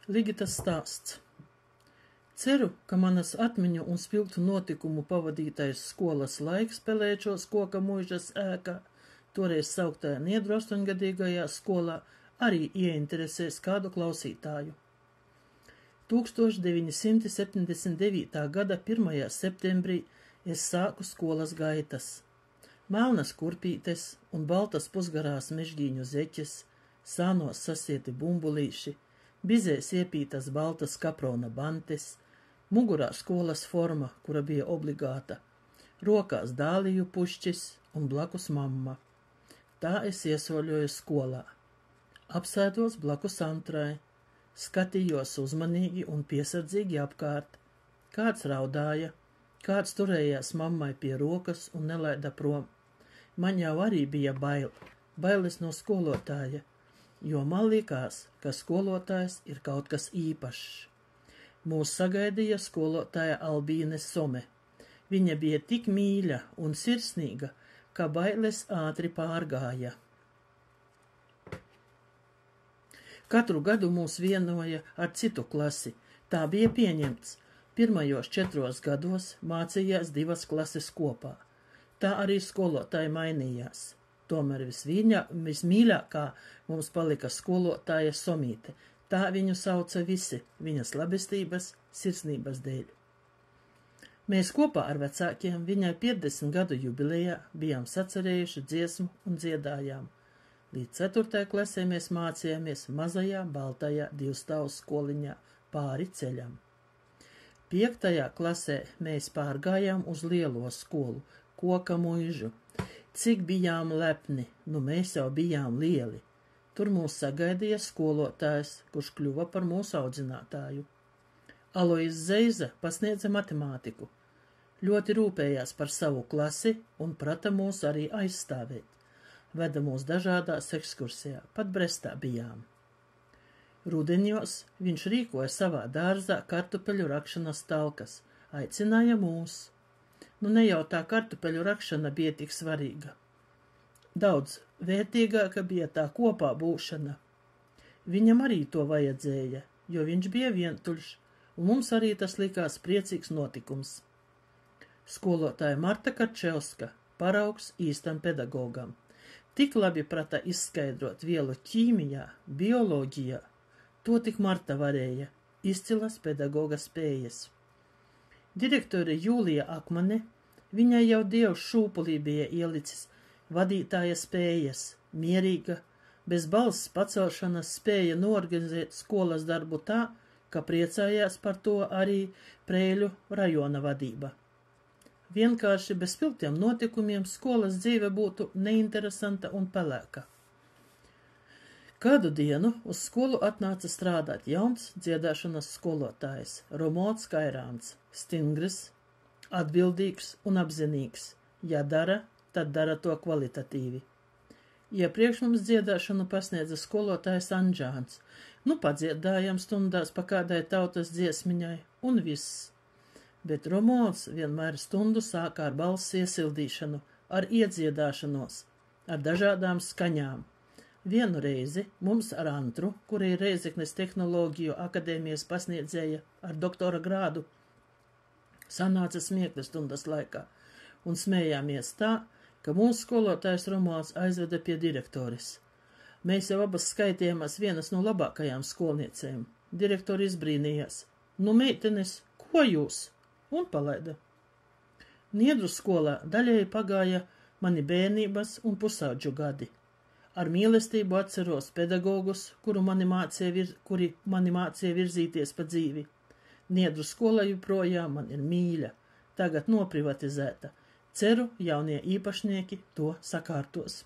Ligitas stāsts. Ceru, ka manas atmiņu un spilgtu notikumu pavadītais skolas laiks Pelēčos Koka muižas ēkā, toreiz sauktajā Niedru 8-gadīgajā skolā, arī ieinteresēs kādu klausītāju. 1979. gada 1. septembrī es sāku skolas gaitas. Melnas kurpītes un baltas pusgarās mežģīņu zeķes, sānos sasieti bumbulīši, bizēs iepītas baltas kaprona bantes, mugurā skolas forma, kura bija obligāta, rokās dāliju pušķis un blakus mamma. Tā es iesoļoju skolā. Apsēdos blakus antrai, skatījos uzmanīgi un piesardzīgi apkārt. Kāds raudāja, kāds turējās mammai pie rokas un nelaida prom. Man jau arī bija bailes no skolotāja, jo man likās, ka skolotājs ir kaut kas īpašs. Mūs sagaidīja skolotāja Albīne Some. Viņa bija tik mīļa un sirsnīga, ka bailes ātri pārgāja. Katru gadu mūs vienoja ar citu klasi. Tā bija pieņemts. Pirmajos 4 gados mācījās 2 klases kopā. Tā arī skolotāji mainījās. Tomēr vismīļākā mums palika skolotāja Somīte. Tā viņu sauca visi, viņas labestības, sirsnības dēļ. Mēs kopā ar vecākiem viņai 50 gadu jubilejā bijām sacerējuši dziesmu un dziedājām. Līdz 4. klasē mēs mācījāmies mazajā, baltajā 2-stāvu skoliņā pāri ceļam. 5. klasē mēs pārgājām uz lielo skolu, Koka muižu. Cik bijām lepni, nu mēs jau bijām lieli. Tur mūs sagaidīja skolotājs, kurš kļuva par mūsu audzinātāju. Alois Zeiza pasniedza matemātiku. Ļoti rūpējās par savu klasi un prata mūs arī aizstāvēt. Veda mūs dažādās ekskursijā, pat Brestā bijām. Rudeņos viņš rīkoja savā dārzā kartupeļu rakšanas talkas, aicināja mūs. Nu ne jau tā kartupeļu rakšana bija tik svarīga. Daudz vērtīgāka bija tā kopā būšana. Viņam arī to vajadzēja, jo viņš bija vientuļš, un mums arī tas likās priecīgs notikums. Skolotāja Marta Karčevska, paraugs īstam pedagogam. Tik labi prata izskaidrot vielu ķīmijā, bioloģijā. To tik Marta varēja, izcilas pedagoga spējas. Direktore Jūlija Akmane, viņai jau Dievs šūpulī bija ielicis vadītāja spējas, mierīga, bez balss pacelšanas spēja noorganizēt skolas darbu tā, ka priecājās par to arī Prēļu rajona vadība. Vienkārši bez spilgtiem notikumiem skolas dzīve būtu neinteresanta un pelēka. Kādu dienu uz skolu atnāca strādāt jauns dziedāšanas skolotājs Romualds Kairāns, stingrs, atbildīgs un apzinīgs. Ja dara, tad dara to kvalitatīvi. Iepriekš mums dziedāšanu pasniedza skolotājs Anžāns. Nu padziedājam stundās pa kādai tautas dziesmiņai un viss. Bet Romualds vienmēr stundu sāka ar balss iesildīšanu, ar iedziedāšanos, ar dažādām skaņām. Vienu reizi mums ar Antru, kura ir Rēzeknes tehnoloģiju akadēmijas pasniedzēja ar doktora grādu, sanāca smiekli stundas laikā, un smējāmies tā, ka mūsu skolotājs Romualds aizveda pie direktoris. Mēs jau abas skaitījāmies vienas no labākajām skolniecēm. Direktori izbrīnījās. Nu, meitenes, ko jūs? Un palaida. Niedru skolā daļēji pagāja mani bērnības un pusaudžu gadi. Ar mīlestību atceros pedagogus, kuri mani mācīja virzīties pa dzīvi. Niedru skola joprojām man ir mīļa, tagad noprivatizēta. Ceru, jaunie īpašnieki to sakārtos.